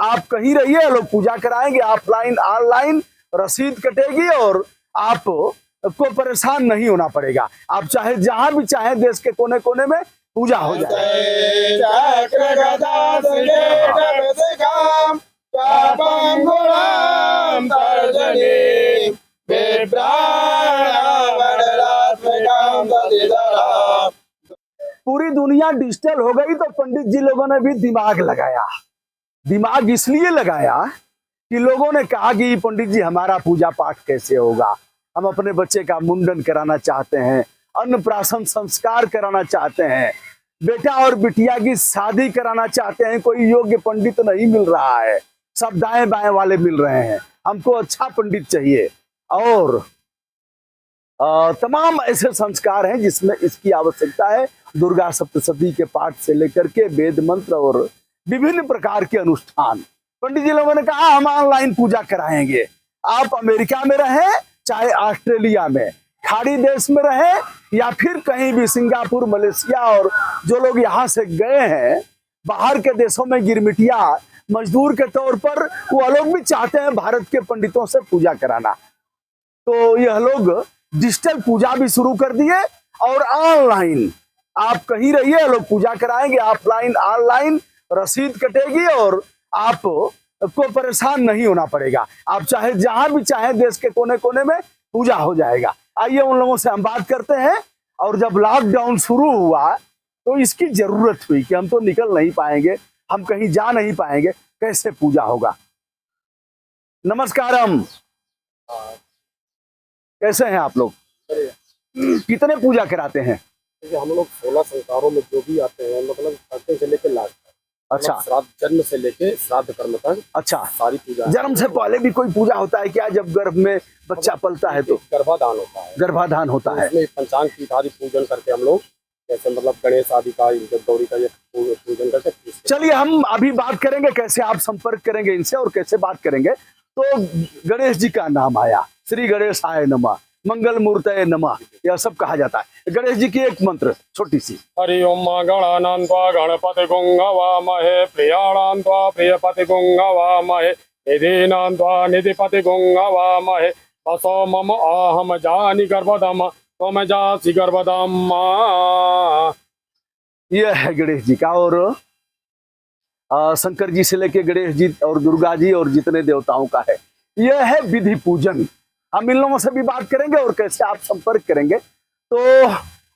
आप कहीं रहिए, लोग पूजा कराएंगे, ऑफलाइन ऑनलाइन रसीद कटेगी और आप को परेशान नहीं होना पड़ेगा। आप चाहे जहां भी चाहे देश के कोने कोने में पूजा हो जाए। पूरी दुनिया डिजिटल हो गई तो पंडित जी लोगों ने भी दिमाग लगाया। दिमाग इसलिए लगाया कि लोगों ने कहा कि पंडित जी हमारा पूजा पाठ कैसे होगा, हम अपने बच्चे का मुंडन कराना चाहते हैं, अन्नप्राशन संस्कार कराना चाहते हैं, बेटा और बिटिया की शादी कराना चाहते हैं, कोई योग्य पंडित नहीं मिल रहा है, सब दाएं बाएं वाले मिल रहे हैं, हमको अच्छा पंडित चाहिए। और तमाम ऐसे संस्कार हैं जिसमें इसकी आवश्यकता है। दुर्गा सप्तशती के पाठ से लेकर के वेद मंत्र और विभिन्न प्रकार के अनुष्ठान। पंडित जी लोगों ने कहा हम ऑनलाइन पूजा कराएंगे। आप अमेरिका में रहें चाहे ऑस्ट्रेलिया में, खाड़ी देश में रहें या फिर कहीं भी सिंगापुर, मलेशिया, और जो लोग यहाँ से गए हैं बाहर के देशों में गिरमिटिया मजदूर के तौर पर, वो लोग भी चाहते हैं भारत के पंडितों से पूजा कराना। तो यह लोग डिजिटल पूजा भी शुरू कर दिए और ऑनलाइन आप कहीं रहिए, लोग पूजा कराएंगे, ऑफलाइन ऑनलाइन रसीद कटेगी और आप को परेशान नहीं होना पड़ेगा। आप चाहे जहां भी चाहे देश के कोने कोने में पूजा हो जाएगा। आइए उन लोगों से हम बात करते हैं। और जब लॉकडाउन शुरू हुआ तो इसकी जरूरत हुई कि हम तो निकल नहीं पाएंगे, हम कहीं जा नहीं पाएंगे, कैसे पूजा होगा। नमस्कारम, कैसे हैं आप लोग? कितने पूजा कराते हैं? हम लोग 16 संस्कारों में जो भी आते हैं, मतलब स्टार्टिंग से लेके लास्ट तक। अच्छा, श्राद्ध जन्म से लेके श्राद्ध कर्म तक। अच्छा, सारी पूजा। जन्म से पहले भी कोई पूजा होता है क्या? जब गर्भ में बच्चा पलता है तो गर्भाधान होता है। गर्भाधान होता है, इसमें पंचांग की सारी पूजन करके हम लोग, जैसे मतलब गणेश आदि का, गौरी का ये पूजन करके। चलिए हम अभी बात करेंगे कैसे आप संपर्क करेंगे इनसे और कैसे बात करेंगे। तो गणेश जी का नाम आया, श्री गणेशाय नमः, मंगल मूर्तये नमः, यह सब कहा जाता है। गणेश जी की एक मंत्र छोटी सी। हरि ओम गणानान्त्वा गणपति गुंगवामहे, प्रियाणान्त्वा प्रियपति गुंगवामहे, निधीनान्त्वा निधिपति गुंगवामहे, वसो मम आहम जानि गर्भधाम त्वम जासि गर्भधाम। यह है गणेश जी का। और शंकर जी से लेके गणेश जी और दुर्गा जी और जितने देवताओं का है, यह है विधि पूजन। हम इन लोगों से भी बात करेंगे और कैसे आप संपर्क करेंगे। तो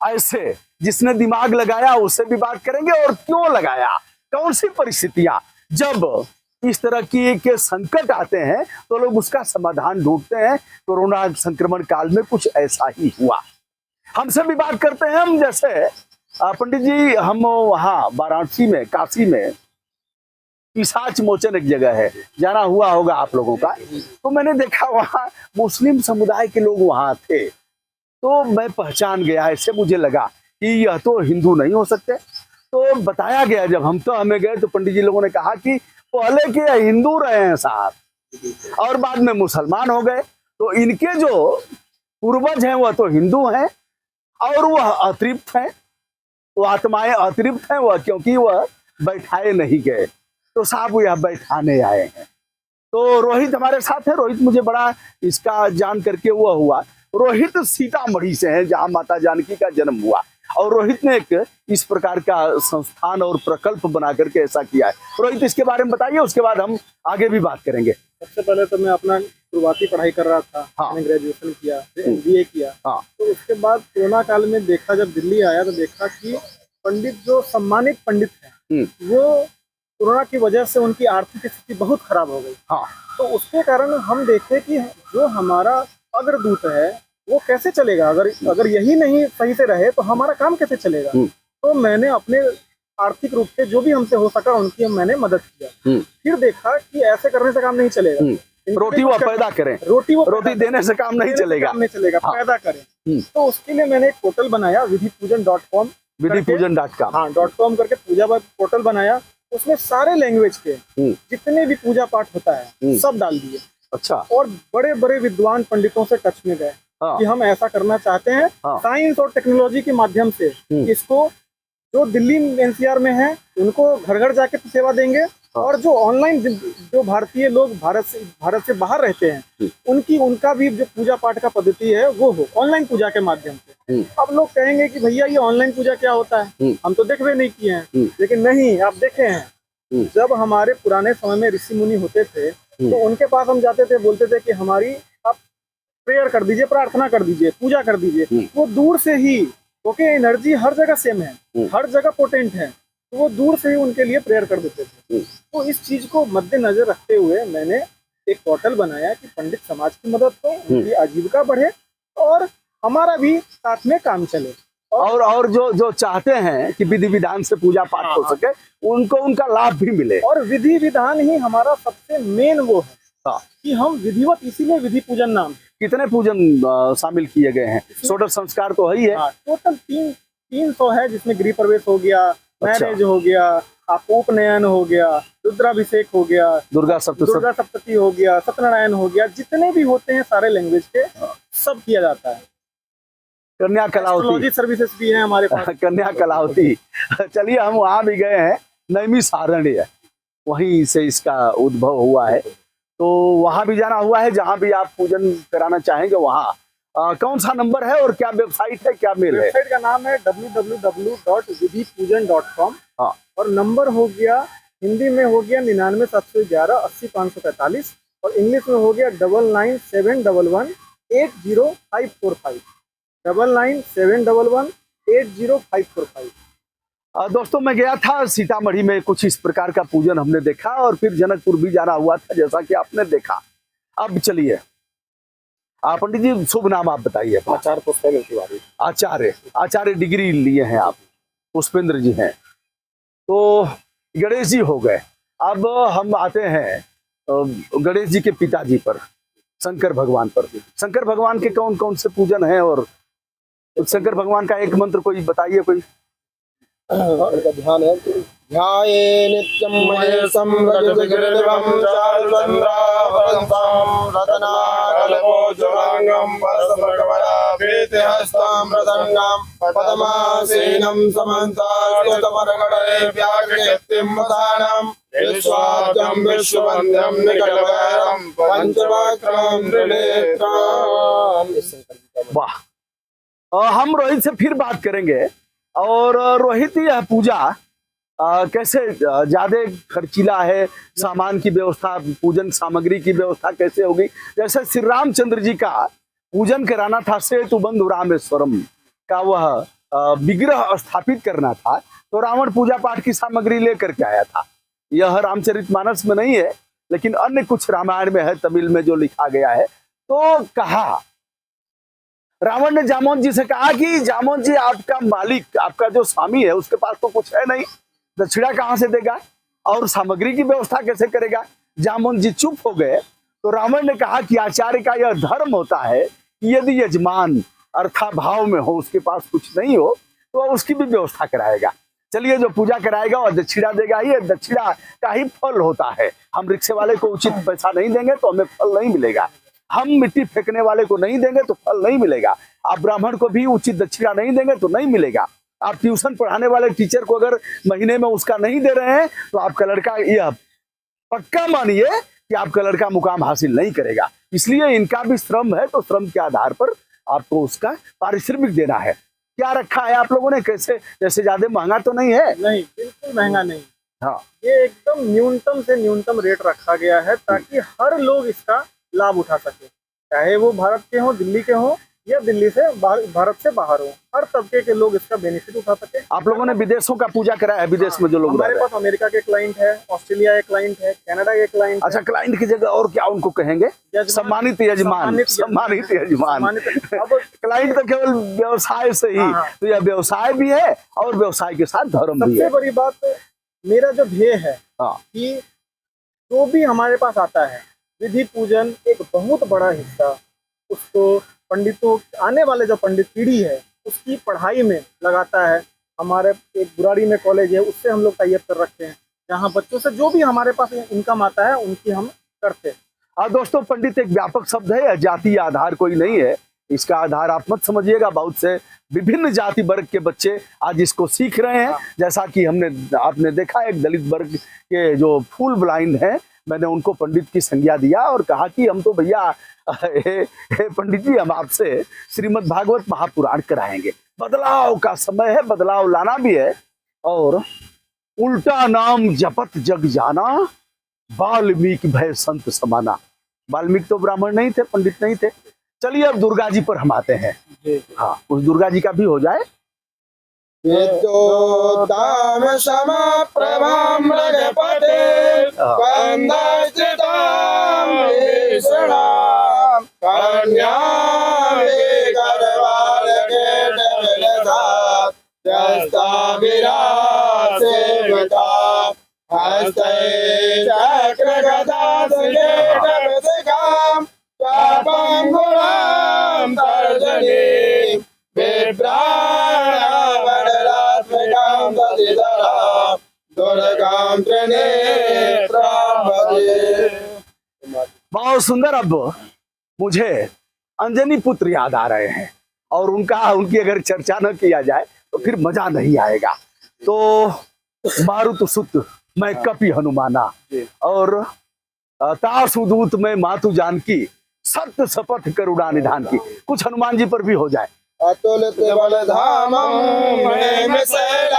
ऐसे जिसने दिमाग लगाया उससे भी बात करेंगे और क्यों लगाया, कौन सी परिस्थितियां जब इस तरह के संकट आते हैं तो लोग उसका समाधान ढूंढते हैं। कोरोना संक्रमण काल में कुछ ऐसा ही हुआ। हमसे भी बात करते हैं हम, जैसे पंडित जी हम वहाँ वाराणसी में, काशी में पिशाच मोचन एक जगह है, जाना हुआ होगा आप लोगों का। तो मैंने देखा वहाँ मुस्लिम समुदाय के लोग वहाँ थे, तो मैं पहचान गया। ऐसे मुझे लगा कि यह तो हिंदू नहीं हो सकते। तो बताया गया, जब हम तो हमें गए तो पंडित जी लोगों ने कहा कि पहले के हिंदू रहे हैं साहब और बाद में मुसलमान हो गए, तो इनके जो पूर्वज हैं वह तो हिंदू हैं और वह अतृप्त हैं, वह आत्माएं अतृप्त हैं, वह क्योंकि वह बैठाए नहीं गए, तो साहब यह बैठाने आए हैं। तो रोहित हमारे साथ है। रोहित मुझे बड़ा इसका जान करके वह हुआ। रोहित सीतामढ़ी से है जहां माता जानकी का जन्म हुआ, और रोहित ने एक इस प्रकार का संस्थान और प्रकल्प बना करके ऐसा किया है। रोहित इसके बारे में बताइए, उसके बाद हम आगे भी बात करेंगे। सबसे पहले तो मैं अपना शुरुआती पढ़ाई कर रहा था। हाँ। मैंने ग्रेजुएशन किया, फिर MBA किया। हाँ। तो उसके बाद कोरोना काल में देखा, जब दिल्ली आया तो देखा कि पंडित जो सम्मानित पंडित हैं वो कोरोना की वजह से उनकी आर्थिक स्थिति बहुत खराब हो गई। हाँ। तो उसके कारण हम देखे कि जो हमारा अग्रदूत है वो कैसे चलेगा, अगर यही नहीं सही से रहे तो हमारा काम कैसे चलेगा। तो मैंने अपने आर्थिक रूप से जो भी हमसे हो सका उनकी मैंने मदद किया। फिर देखा कि ऐसे करने से काम नहीं चलेगा, रोटी वो पैदा करें, रोटी देने से काम नहीं चलेगा, हाँ। पैदा करें। तो उसके लिए मैंने एक पोर्टल बनाया, विधिपूजन.com, विधिपूजन.com, हाँ .com करके पूजा पोर्टल बनाया। उसमें सारे लैंग्वेज के जितने भी पूजा पाठ होता है सब डाल दिए। अच्छा। और बड़े बड़े विद्वान पंडितों से टच में गए कि हम ऐसा करना चाहते हैं। साइंस और टेक्नोलॉजी के माध्यम से इसको, जो दिल्ली NCR में है उनको घर घर जाके सेवा देंगे, और जो ऑनलाइन जो भारतीय लोग भारत से बाहर रहते हैं उनका भी जो पूजा पाठ का पद्धति है वो हो ऑनलाइन पूजा के माध्यम से। अब लोग कहेंगे कि भैया ये ऑनलाइन पूजा क्या होता है, हम तो देखवे नहीं किए हैं। लेकिन नहीं, आप देखे हैं जब हमारे पुराने समय में ऋषि मुनि होते थे तो उनके पास हम जाते थे, बोलते थे कि हमारी आप प्रेयर कर दीजिए, प्रार्थना कर दीजिए, पूजा कर दीजिए। वो दूर से ही, क्योंकि एनर्जी हर जगह सेम है, हर जगह पोटेंट है, तो वो दूर से ही उनके लिए प्रेयर कर देते थे। तो इस चीज को मद्देनजर रखते हुए मैंने एक पोर्टल बनाया कि पंडित समाज की मदद हो, उनकी आजीविका बढ़े और हमारा भी साथ में काम चले। और जो चाहते हैं कि विधि विधान से पूजा पाठ हो सके, उनको उनका लाभ भी मिले। और विधि विधान ही हमारा सबसे मेन वो है कि हम विधिवत, इसीलिए विधि पूजन नाम। कितने पूजन शामिल किए गए हैं? षोडश संस्कार तो है ही है। टोटल 300 है, जिसमें गृह प्रवेश हो गया, मैरिज हो गया, आपको उपनयन हो गया, रुद्राभिषेक हो गया, दुर्गा सप्तती हो गया, सत्यनारायण हो गया, जितने भी होते हैं सारे लैंग्वेज के सब किया जाता है। कन्या कलावती सर्विसेज भी है हमारे पास। कन्या कलावती। चलिए, हम वहां भी गए हैं, नैमिषारण्य, वहीं से इसका उद्भव हुआ है, तो वहां भी जाना हुआ है। जहां भी आप पूजन कराना चाहेंगे वहां कौन सा नंबर है और क्या वेबसाइट है, क्या मेल है? वेबसाइट का नाम है www.vidhipujan.com और नंबर हो गया, हिंदी में हो गया 9971180545 और इंग्लिश में हो गया 9971180545 9971180545। दोस्तों, मैं गया था सीतामढ़ी में, कुछ इस प्रकार का पूजन हमने देखा और फिर जनकपुर भी जाना हुआ था, जैसा कि आपने देखा। अब चलिए, पंडित जी शुभ नाम आप बताइए। आचार्य पुष्पेंद्र तिवारी। आचार्य डिग्री लिए हैं आप, पुष्पेंद्र जी हैं। तो गणेश जी हो गए, अब हम आते हैं गणेश जी के पिताजी पर, शंकर भगवान पर। शंकर भगवान के कौन कौन से पूजन हैं और शंकर भगवान का एक मंत्र कोई बताइए, कोई ध्यान है। ध्याये नित्यं महेशं रजतगिरिवं चारुचन्द्रावरंसं रत्नाकल्पोज्ज्वलांगं परशुभगवराभीतिहस्तं मृदङ्गं पद्मासीनं समन्तास्तुतमरगणे व्याघ्रकीर्तिं वदानं विश्वाद्यं विश्ववन्द्यं निकटवैरं पंचवक्त्रं त्रिनेत्रम्। वाह। हम रोहित से फिर बात करेंगे। और रोहित, यह पूजा कैसे ज्यादा खर्चीला है, सामान की व्यवस्था, पूजन सामग्री की व्यवस्था कैसे होगी? जैसे श्री रामचंद्र जी का पूजन कराना था, सेतु बंधु रामेश्वरम का वह विग्रह स्थापित करना था, तो रावण पूजा पाठ की सामग्री लेकर के आया था। यह रामचरितमानस में नहीं है, लेकिन अन्य कुछ रामायण में है, तमिल में जो लिखा गया है। तो कहा, रावण ने जामोन जी से कहा कि जामोन जी, आपका मालिक, आपका जो स्वामी है, उसके पास तो कुछ है नहीं, दक्षिणा कहां से देगा और सामग्री की व्यवस्था कैसे करेगा? जामोन जी चुप हो गए। तो रावण ने कहा कि आचार्य का यह धर्म होता है कि यदि यजमान अर्थाभाव में हो, उसके पास कुछ नहीं हो, तो उसकी भी व्यवस्था कराएगा। चलिए, जो पूजा कराएगा और दक्षिणा देगा, ये दक्षिणा का ही फल होता है। हम रिक्शे वाले को उचित पैसा नहीं देंगे तो हमें फल नहीं मिलेगा, हम मिट्टी फेंकने वाले को नहीं देंगे तो फल नहीं मिलेगा, आप ब्राह्मण को भी उचित दक्षिणा नहीं देंगे तो नहीं मिलेगा, आप ट्यूशन पढ़ाने वाले टीचर को अगर महीने में उसका नहीं दे रहे हैं तो आपका लड़का, यह पक्का मानिए कि आपका लड़का मुकाम हासिल नहीं करेगा। इसलिए इनका भी श्रम है, तो श्रम के आधार पर आपको उसका पारिश्रमिक देना है। क्या रखा है आप लोगों ने, कैसे? जैसे ज्यादा महंगा तो नहीं है? नहीं, बिल्कुल महंगा नहीं। हाँ, ये एकदम न्यूनतम से न्यूनतम रेट रखा गया है ताकि हर लोग इसका लाभ उठा सके, चाहे वो भारत के हों, दिल्ली के हों या दिल्ली से भारत से बाहर हो, हर तबके के लोग इसका बेनिफिट उठा सके। आप लोगों ने विदेशों का पूजा कराया है? विदेश में जो लोग हमारे पास अमेरिका के क्लाइंट है, ऑस्ट्रेलिया के क्लाइंट है, कनाडा के क्लाइंट। अच्छा, क्लाइंट की जगह और क्या उनको कहेंगे? सम्मानित यजमान। सम्मानित यजमान। अब क्लाइंट तो केवल व्यवसाय से ही, तो यह व्यवसाय भी है और व्यवसाय के साथ धर्म भी है। सबसे बड़ी बात, मेरा जो ध्येय है कि जो भी हमारे पास आता है, विधि पूजन एक बहुत बड़ा हिस्सा उसको पंडितों, आने वाले जो पंडित पीढ़ी है, उसकी पढ़ाई में लगाता है। हमारे एक बुराड़ी में कॉलेज है, उससे हम लोग टाइप कर रखते हैं, जहाँ बच्चों से जो भी हमारे पास इनकम आता है उनकी हम करते हैं। दोस्तों, पंडित एक व्यापक शब्द है, जातीय आधार कोई नहीं है। इसका आधार आप मत समझिएगा। बहुत से विभिन्न जाति वर्ग के बच्चे आज इसको सीख रहे हैं। जैसा कि आपने देखा एक दलित वर्ग के जो फुल ब्लाइंड हैं, मैंने उनको पंडित की संज्ञा दिया और कहा कि हम तो भैया हे पंडित जी, हम आपसे श्रीमद् भागवत महापुराण कराएंगे। बदलाव का समय है, बदलाव लाना भी है। और उल्टा नाम जपत जग जाना, वाल्मीकि भय संत समाना। वाल्मीकि तो ब्राह्मण नहीं थे, पंडित नहीं थे। चलिए अब दुर्गा जी पर हम आते हैं। हाँ, उस दुर्गा जी का भी हो जाए। विद्योताम समप्रभां मृगपते कंदस्थितां भीषणां कन्यां विगर्भालकेटविलसात् त्यस्ताभिरासेवतां हस्ते चक्रगदासुकेटविशिखां चापाङ्गुलां तर्जनीं बिभ्राणावनरात्मकां दधिधरां दुर्गां त्रिनेत्रां भजे। बहुत सुंदर। अब मुझे अंजनी पुत्र याद आ रहे हैं और उनकी अगर चर्चा न किया जाए तो फिर मजा नहीं आएगा। तो मारुत सुत मैं कपि हनुमाना और तासुदूत में मातु जानकी, सत्य शपथ करुणा निधान की। कुछ हनुमान जी पर भी हो जाए। अतुलित बलधामं हेमशैलाभिधेयं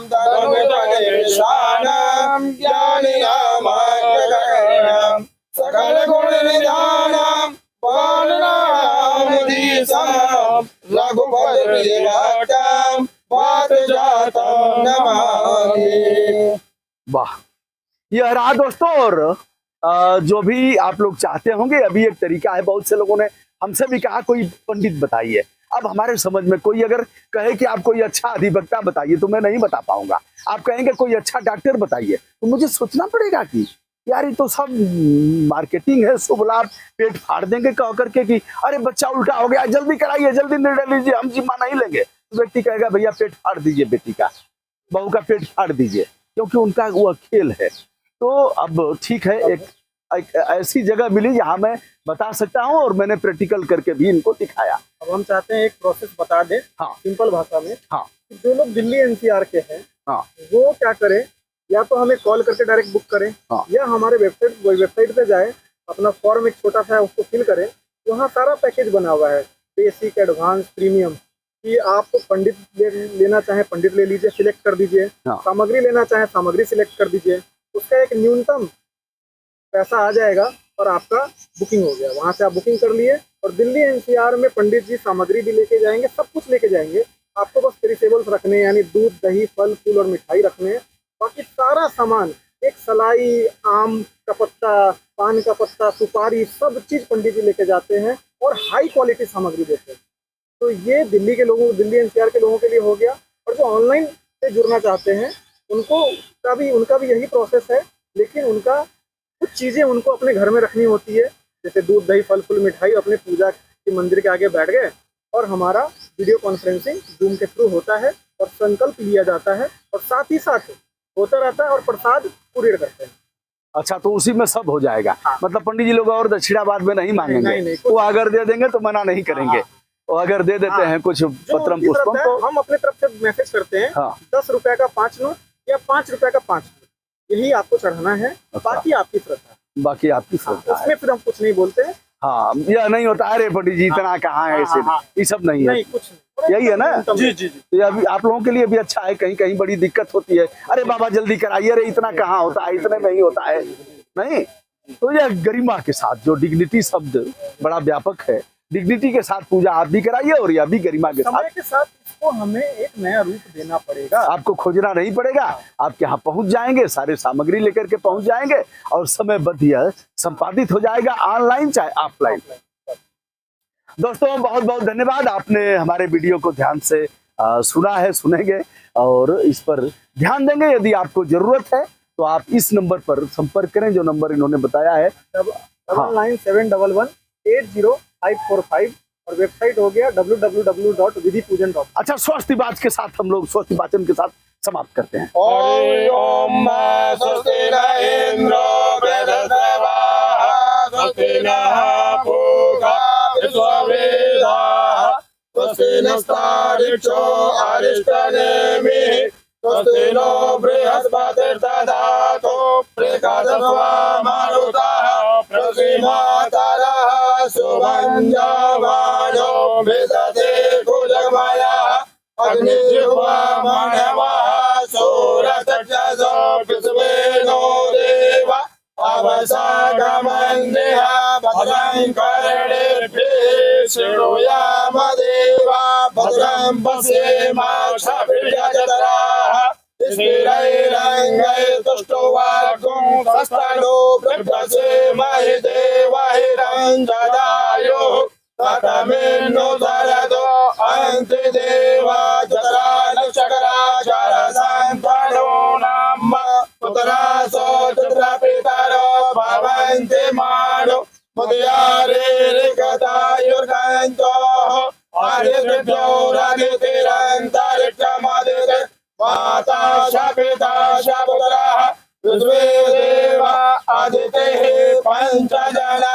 धनुर्धनुर्विशालं ज्ञानिनामाग्रगण्यं सकल गुण निधानं वानरामुदीसं रघुपति प्रियभक्तं वातजातं नमामि। वाह, यह रहा दोस्तों। और जो भी आप लोग चाहते होंगे, अभी एक तरीका है, बहुत से लोगों ने हमसे भी कहा कोई पंडित बताइए। अब हमारे समझ में कोई अगर कहे कि आप कोई अच्छा अधिवक्ता बताइए तो मैं नहीं बता पाऊंगा। आप कहेंगे कोई अच्छा डॉक्टर बताइए तो मुझे सोचना पड़ेगा कि यार ये तो सब मार्केटिंग है, शुभ लाभ, पेट फाड़ देंगे कह करके कि अरे बच्चा उल्टा हो गया, जल्दी कराइए, जल्दी निर्णय लीजिए, हम जिम्मा नहीं लेंगे। तो व्यक्ति कहेगा भैया पेट फाड़ दीजिए, बेटी का, बहू का पेट फाड़ दीजिए, क्योंकि उनका वह खेल है। तो अब ठीक है, एक ऐसी जगह मिली जहां मैं बता सकता हूं और मैंने प्रैक्टिकल करके भी इनको दिखाया। अब हम चाहते हैं एक प्रोसेस बता दें। हाँ, सिंपल भाषा में। हाँ, जो लोग दिल्ली एनसीआर के हैं, हाँ, वो क्या करें, या तो हमें कॉल करके डायरेक्ट बुक करें, हाँ, या हमारे वेबसाइट पे जाए, अपना फॉर्म एक छोटा सा है उसको फिल करें। वहाँ सारा पैकेज बना हुआ है, बेसिक, एडवांस, प्रीमियम, कि आप पंडित लेना चाहें पंडित ले लीजिए, सिलेक्ट कर दीजिए। हाँ। सामग्री लेना चाहें सामग्री सिलेक्ट कर दीजिए। उसका एक न्यूनतम पैसा आ जाएगा और आपका बुकिंग हो गया। वहां से आप बुकिंग कर लिए और दिल्ली एनसीआर में पंडित जी सामग्री भी लेके जाएंगे, सब कुछ लेके जाएंगे। आपको बस पेरिसेबल्स रखने, यानी दूध, दही, फल फूल और मिठाई रखने हैं। बाकी सारा सामान, एक सलाई, आम का पत्ता, पान का पत्ता, सुपारी, सब चीज पंडित जी लेके जाते हैं और हाई क्वालिटी सामग्री देते हैं। तो ये दिल्ली के लोगों, दिल्ली एनसीआर के लोगों के लिए हो गया। और जो ऑनलाइन से जुड़ना चाहते हैं उनका भी यही प्रोसेस है, लेकिन उनका कुछ चीजें उनको अपने घर में रखनी होती है, जैसे दूध, दही, फल फूल, मिठाई। अपने पूजा के मंदिर के आगे बैठ गए और हमारा वीडियो कॉन्फ्रेंसिंग जूम के थ्रू होता है और संकल्प लिया जाता है और साथ ही साथ होता रहता है और प्रसाद कुरियर करते हैं। अच्छा, तो उसी में सब हो जाएगा। हाँ। मतलब पंडित जी लोग और दक्षिणा बाद में नहीं मांगेंगे। नहीं, वो अगर दे देंगे तो मना नहीं करेंगे। वो अगर दे देते हैं कुछ पत्रम पुष्पम तो हम अपने तरफ से मैसेज करते हैं। हाँ। 10 रुपए का 5 नोट या 5 रुपए का 5 नोट, यही आपको चढ़ाना है। बाकी आपकी श्रद्धा, बाकी आपकी श्रद्धा है। उसमें फिर हम कुछ नहीं बोलते हैं। हाँ, यह नहीं होता अरे पंडित जी इतना कहाँ है, ऐसे ये सब नहीं है। नहीं, कुछ नहीं, यही है ना। जी जी जी। तो अभी आप लोगों के लिए भी अच्छा है। कहीं कहीं बड़ी दिक्कत होती है, अरे बाबा जल्दी कराइए, अरे इतना कहाँ होता है, इतने में ही होता है। नहीं, तो यह गरिमा के साथ, जो डिग्निटी शब्द बड़ा व्यापक है, डिग्निटी के साथ पूजा आप भी कराइए और यह भी गरिमा के समय के साथ इसको हमें एक नया रूप देना पड़ेगा। आपको खोजना नहीं पड़ेगा। आप यहाँ पहुंच जाएंगे, सारे सामग्री लेकर के पहुंच जाएंगे और समयबद्ध यह संपादित हो जाएगा, ऑनलाइन चाहे ऑफलाइन। दोस्तों बहुत बहुत धन्यवाद, आपने हमारे वीडियो को ध्यान से सुना है, सुनेंगे और इस पर ध्यान देंगे। यदि आपको जरूरत है तो आप इस नंबर पर संपर्क करें, जो नंबर इन्होंने बताया है। 9971880545 और वेबसाइट हो गया www.vidhipujan.com। अच्छा, स्वस्ति वाचन के साथ हम लोग स्वस्ति वाचन के साथ समाप्त करते हैं। ओम स्वस्ति न इंद्रो बृहस्पतिर्देवः स्वस्ति नः पूषा हस्तारिक्षो अरिष्टनेमिः स्वस्ति नो बृहस्पतिर्दधातु प्रकाशस्वा मारुतः प्रतिमातरः सुभञ्जमानो विदते कुजमयः अग्निजिह्वा मानवः सूरतजसो विश्वेनो देवा अवसागमन्यः भद्रं कर्णेभिः शृणुयाम देवा भद्रं पश्येमाक्षभिर्यजत्राः स्थिरैरङ्गैस्तुष्टुवागुंसस्तनो बिभ्रसेमहि देवहिरञ्जदायुः ततमेनो दरदो अन्ति देवा जत्रालचकराचरसन्तनो नाम पुत्रासो चित्रपितरो भवन्ति मानो मुदयारेरिकतायुर्गन्तोः आदित्यो रदितिरन्तरिक्षमदिति माता च पिता च पुत्रः विश्वे देवा आदितिः पञ्चजना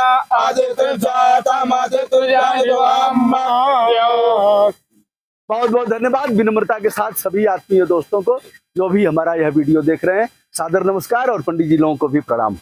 बहुत बहुत धन्यवाद। विनम्रता के साथ सभी आत्मीय दोस्तों को जो भी हमारा यह वीडियो देख रहे हैं, सादर नमस्कार और पंडित जी लोगों को भी प्रणाम।